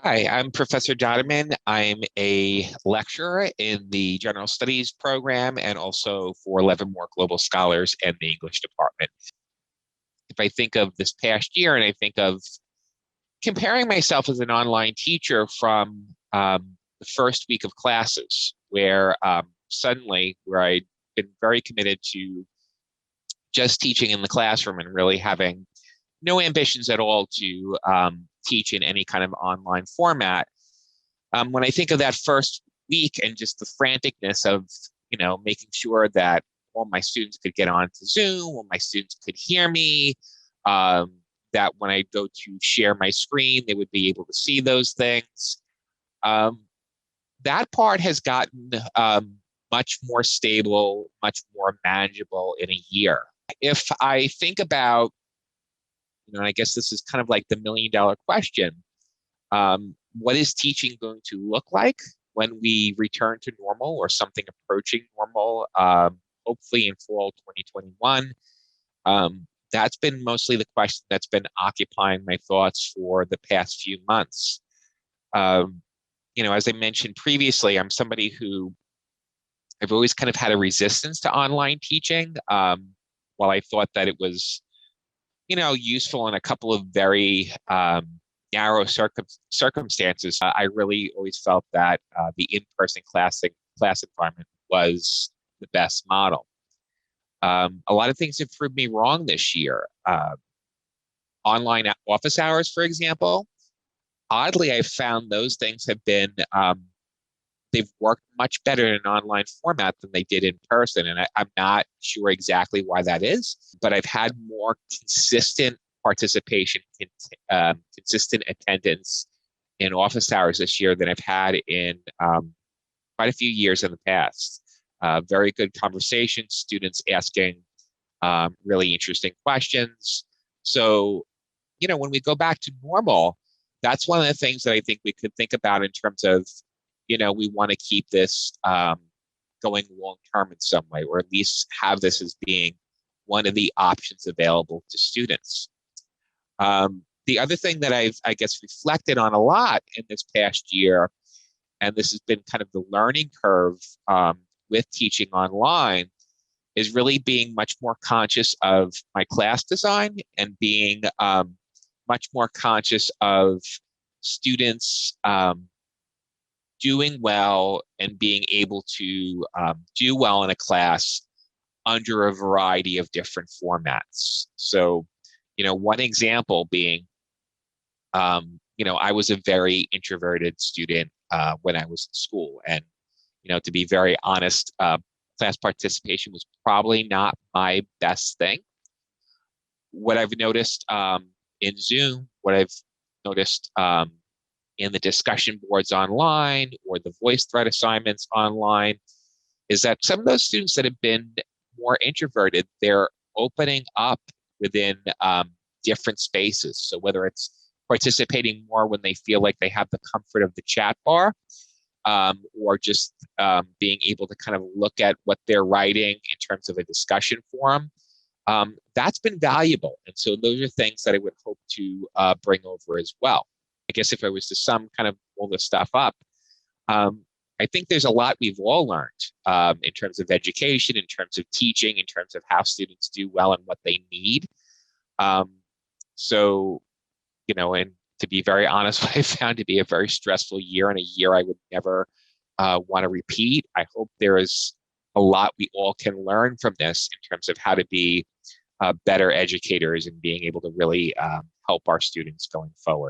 Hi, I'm Professor Donovan. I'm a lecturer in the General Studies program and also for Leavenworth Global Scholars and the English department. If I think of this past year and I think of comparing myself as an online teacher from the first week of classes, where suddenly, where I'd been very committed to just teaching in the classroom and really having no ambitions at all to teach in any kind of online format. When I think of that first week and just the franticness of, making sure that all my students could get onto Zoom, all my students could hear me, um, that when I go to share my screen, they would be able to see those things. Um, that part has gotten much more stable, much more manageable in a year. If I think about, and I guess this is kind of like the $1 million question, what is teaching going to look like when we return to normal or something approaching normal, hopefully in fall 2021? That's been mostly the question that's been occupying my thoughts for the past few months. Um, as I mentioned previously, I'm somebody who I've always kind of had a resistance to online teaching. While I thought that it was, useful in a couple of very narrow circumstances, I really always felt that the in-person class environment was the best model. A lot of things have proved me wrong this year. Online office hours, for example, oddly, I've found those things have been they've worked much better in an online format than they did in person. And I'm not sure exactly why that is, but I've had more consistent participation, consistent attendance in office hours this year than I've had in quite a few years in the past. Very good conversations, students asking really interesting questions. So, when we go back to normal, that's one of the things that I think we could think about in terms of, we want to keep this going long term in some way, or at least have this as being one of the options available to students. The other thing that I guess, reflected on a lot in this past year, and this has been kind of the learning curve with teaching online, is really being much more conscious of my class design and being much more conscious of students doing well and being able to do well in a class under a variety of different formats. So, one example being, I was a very introverted student when I was in school. And, to be very honest, class participation was probably not my best thing. What I've noticed in Zoom, what I've noticed in the discussion boards online or the voice thread assignments online, is that some of those students that have been more introverted, they're opening up within different spaces. So whether it's participating more when they feel like they have the comfort of the chat bar, or just being able to kind of look at what they're writing in terms of a discussion forum, that's been valuable. And so those are things that I would hope to bring over as well. I guess if I was to sum kind of all this stuff up, I think there's a lot we've all learned in terms of education, in terms of teaching, in terms of how students do well and what they need. So, and to be very honest, what I found to be a very stressful year and a year I would never want to repeat. I hope there is a lot we all can learn from this in terms of how to be better educators and being able to really help our students going forward.